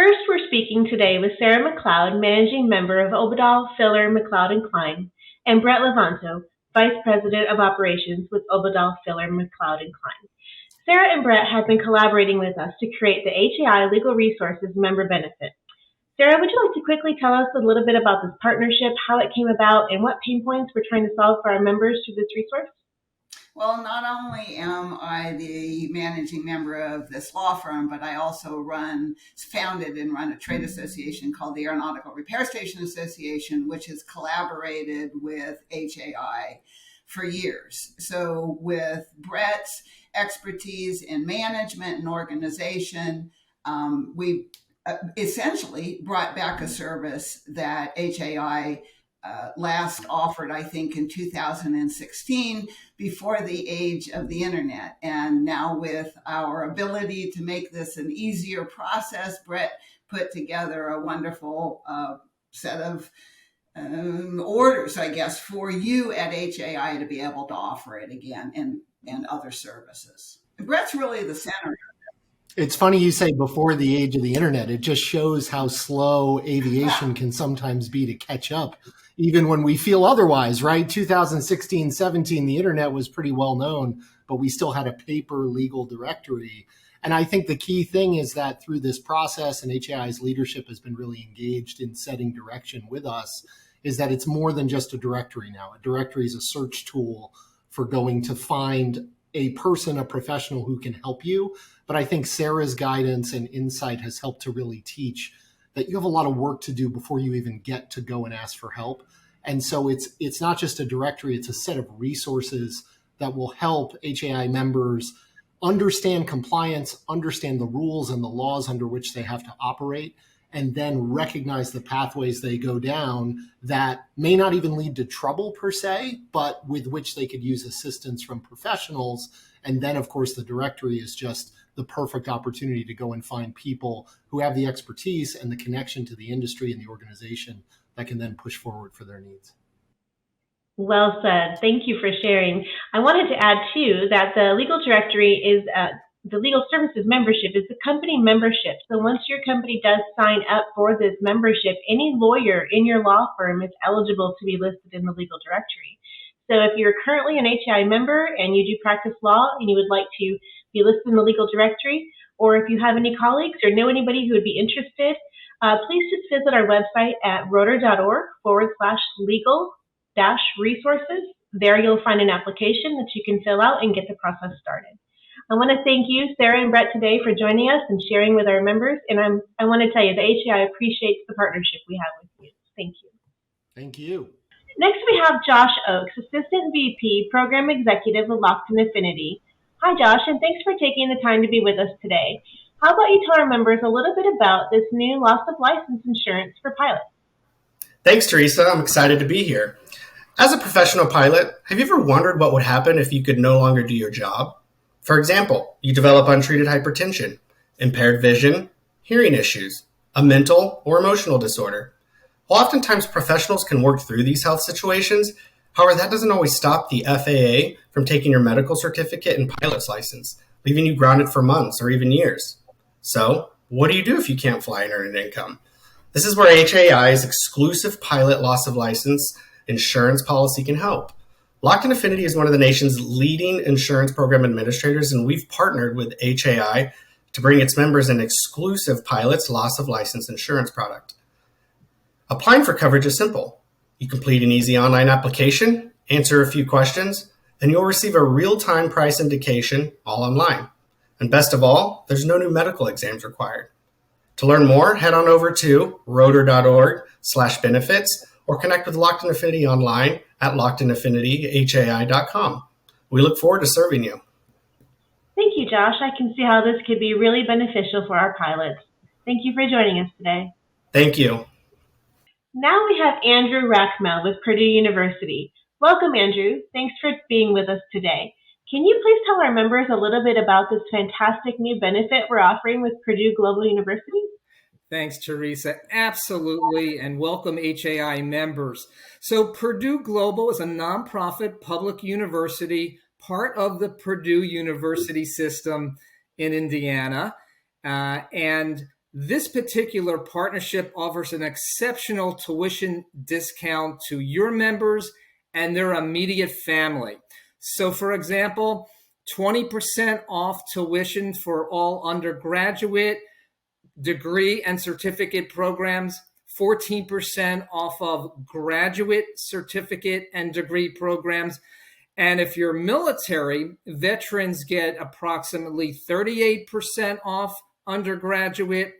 First, we're speaking today with Sarah McLeod, Managing Member of Obadal, Filler, McLeod & Klein, and Brett Levanto, Vice President of Operations with Obadal, Filler, McLeod & Klein. Sarah and Brett have been collaborating with us to create the HAI Legal Resources Member Benefit. Sarah, would you like to quickly tell us a little bit about this partnership, how it came about, and what pain points we're trying to solve for our members through this resource? Well, not only am I the managing member of this law firm, but I also founded and run a trade association called the Aeronautical Repair Station Association, which has collaborated with HAI for years. So with Brett's expertise in management and organization, we essentially brought back a service that HAI last offered, I think, in 2016, before the age of the internet. And now with our ability to make this an easier process, Brett put together a wonderful set of orders, I guess, for you at HAI to be able to offer it again and other services. And Brett's really the center. It's funny you say before the age of the internet. It just shows how slow aviation can sometimes be to catch up, even when we feel otherwise, right? 2016, 17, the internet was pretty well known, but we still had a paper legal directory. And I think the key thing is that through this process, and HAI's leadership has been really engaged in setting direction with us, is that it's more than just a directory now. A directory is a search tool for going to find a person, a professional who can help you. But I think Sarah's guidance and insight has helped to really teach that you have a lot of work to do before you even get to go and ask for help. And so it's not just a directory, it's a set of resources that will help HAI members understand compliance, understand the rules and the laws under which they have to operate, and then recognize the pathways they go down that may not even lead to trouble per se, but with which they could use assistance from professionals. And then, of course, the directory is just the perfect opportunity to go and find people who have the expertise and the connection to the industry and the organization that can then push forward for their needs. Well said. Thank you for sharing. I wanted to add, too, that the legal directory is the legal services membership is the company membership. So once your company does sign up for this membership, any lawyer in your law firm is eligible to be listed in the legal directory. So if you're currently an HAI member and you do practice law and you would like to be listed in the legal directory, or if you have any colleagues or know anybody who would be interested, please just visit our website at rotor.org/legal-resources. There you'll find an application that you can fill out and get the process started. I want to thank you, Sarah and Brett, today for joining us and sharing with our members. And I want to tell you, the HAI appreciates the partnership we have with you. Thank you. Thank you. Next, we have Josh Oakes, Assistant VP, Program Executive with Lockton Affinity. Hi, Josh, and thanks for taking the time to be with us today. How about you tell our members a little bit about this new loss of license insurance for pilots? Thanks, Teresa. I'm excited to be here. As a professional pilot, have you ever wondered what would happen if you could no longer do your job? For example, you develop untreated hypertension, impaired vision, hearing issues, a mental or emotional disorder. Well, oftentimes professionals can work through these health situations. However, that doesn't always stop the FAA from taking your medical certificate and pilot's license, leaving you grounded for months or even years. So, what do you do if you can't fly and earn an income? This is where HAI's exclusive pilot loss of license insurance policy can help. Lockton Affinity is one of the nation's leading insurance program administrators, and we've partnered with HAI to bring its members an exclusive pilot's loss of license insurance product. Applying for coverage is simple. You complete an easy online application, answer a few questions, and you'll receive a real-time price indication all online. And best of all, there's no new medical exams required. To learn more, head on over to rotor.org/benefits or connect with Lockton Affinity online at locktonaffinityhai.com. We look forward to serving you. Thank you, Josh. I can see how this could be really beneficial for our pilots. Thank you for joining us today. Thank you. Now we have Andrew Rackmel with Purdue University. Welcome, Andrew. Thanks for being with us today. Can you please tell our members a little bit about this fantastic new benefit we're offering with Purdue Global University? Thanks, Teresa. Absolutely, and welcome HAI members. So Purdue Global is a nonprofit public university, part of the Purdue University system in Indiana. And This particular partnership offers an exceptional tuition discount to your members and their immediate family. So, for example, 20% off tuition for all undergraduate, degree, and certificate programs, 14% off of graduate, certificate, and degree programs. And if you're military, veterans get approximately 38% off undergraduate,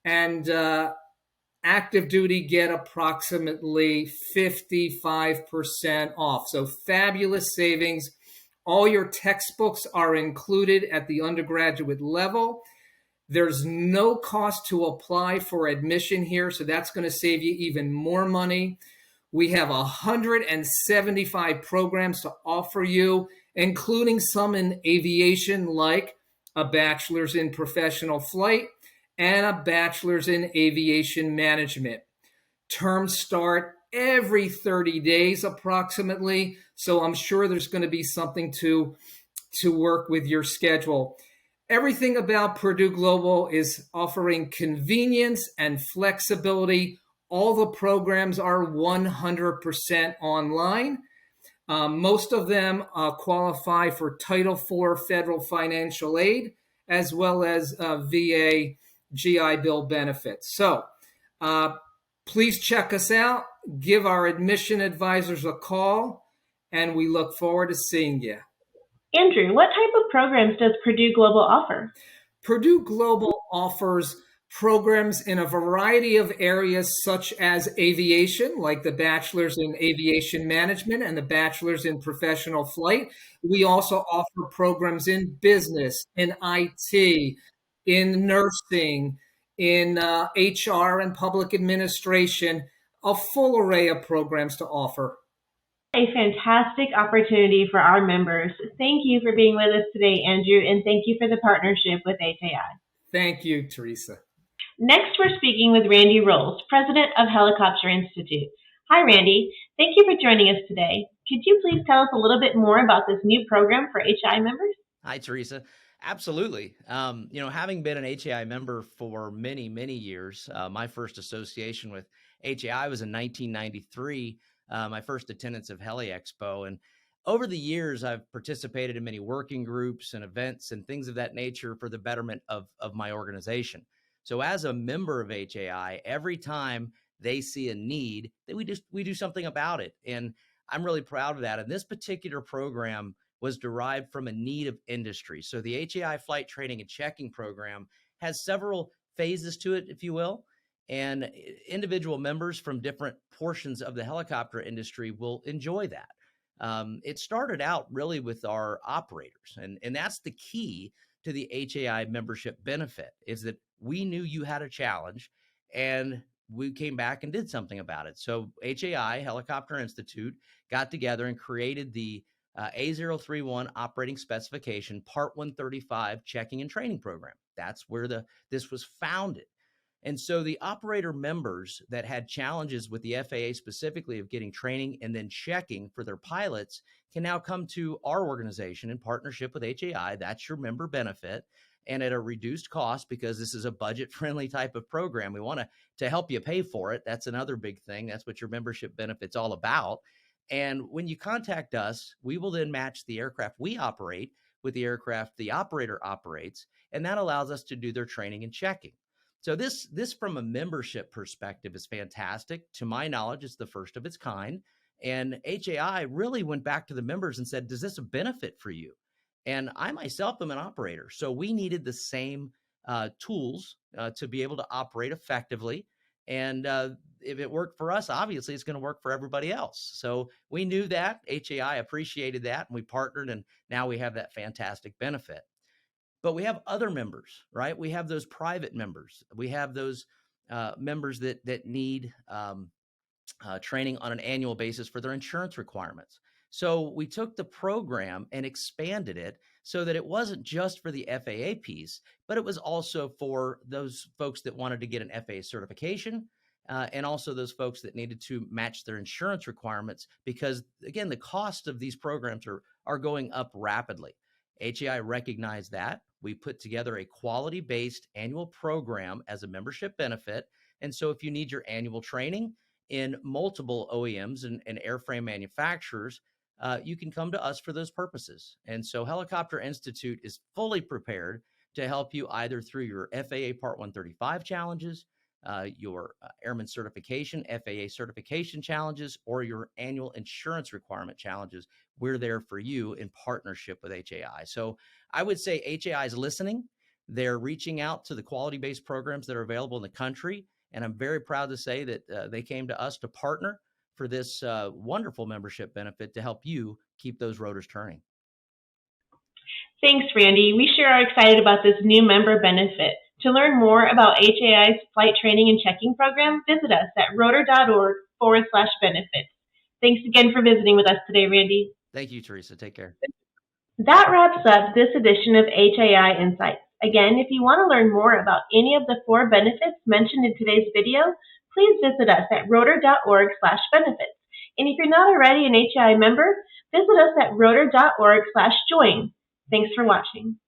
and active duty get approximately 55% off. So fabulous savings. All your textbooks are included at the undergraduate level. There's no cost to apply for admission here, so that's going to save you even more money. We have 175 programs to offer you, including some in aviation, like a bachelor's in professional flight and a bachelor's in aviation management. Terms start every 30 days approximately, so I'm sure there's going to be something to work with your schedule. Everything about Purdue Global is offering convenience and flexibility. All the programs are 100% online. Most of them qualify for Title IV federal financial aid, as well as VA GI Bill benefits. So please check us out. Give our admission advisors a call, and we look forward to seeing you. Andrew, what type of programs does Purdue Global offer? Purdue Global offers programs in a variety of areas, such as aviation, like the bachelor's in aviation management and the bachelor's in professional flight. We also offer programs in business, in IT, in nursing, in HR and public administration, a full array of programs to offer. A fantastic opportunity for our members. Thank you for being with us today, Andrew, and thank you for the partnership with HAI. Thank you, Teresa. Next, we're speaking with Randy Rolls, president of Helicopter Institute. Hi, Randy. Thank you for joining us today. Could you please tell us a little bit more about this new program for HAI members? Hi, Teresa. Absolutely. Having been an HAI member for many, many years, my first association with HAI was in 1993. My first attendance of Heli Expo. And over the years, I've participated in many working groups and events and things of that nature for the betterment of my organization. So as a member of HAI, every time they see a need, that we do something about it. And I'm really proud of that. And this particular program was derived from a need of industry. So the HAI Flight Training and Checking Program has several phases to it, if you will. And individual members from different portions of the helicopter industry will enjoy that. It started out really with our operators, and that's the key to the HAI membership benefit, is that we knew you had a challenge and we came back and did something about it. So HAI, Helicopter Institute, got together and created the A031 Operating Specification Part 135 Checking and Training Program. That's where this was founded. And so the operator members that had challenges with the FAA specifically of getting training and then checking for their pilots can now come to our organization in partnership with HAI. That's your member benefit, and at a reduced cost, because this is a budget-friendly type of program. We want to help you pay for it. That's another big thing. That's what your membership benefit's all about. And when you contact us, we will then match the aircraft we operate with the aircraft the operator operates, and that allows us to do their training and checking. So this from a membership perspective is fantastic. To my knowledge, it's the first of its kind. And HAI really went back to the members and said, does this a benefit for you? And I myself am an operator. So we needed the same tools to be able to operate effectively. And if it worked for us, obviously it's going to work for everybody else. So we knew that. HAI appreciated that, and we partnered, and now we have that fantastic benefit. But we have other members, right? We have those private members. We have those members that need training on an annual basis for their insurance requirements. So we took the program and expanded it so that it wasn't just for the FAA piece, but it was also for those folks that wanted to get an FAA certification, and also those folks that needed to match their insurance requirements, because again, the cost of these programs are going up rapidly. HAI recognized that. We put together a quality-based annual program as a membership benefit. And so if you need your annual training in multiple OEMs and airframe manufacturers, you can come to us for those purposes. And so Helicopter Institute is fully prepared to help you either through your FAA Part 135 challenges, your airman certification, FAA certification challenges, or your annual insurance requirement challenges. We're there for you in partnership with HAI. So I would say HAI is listening. They're reaching out to the quality-based programs that are available in the country. And I'm very proud to say that they came to us to partner for this wonderful membership benefit to help you keep those rotors turning. Thanks, Randy. We sure are excited about this new member benefit. To learn more about HAI's flight training and checking program, visit us at rotor.org/benefits. Thanks again for visiting with us today, Randy. Thank you, Teresa. Take care. That wraps up this edition of HAI Insights. Again, if you want to learn more about any of the 4 benefits mentioned in today's video, please visit us at rotor.org/benefits. And if you're not already an HAI member, visit us at rotor.org/join. Thanks for watching.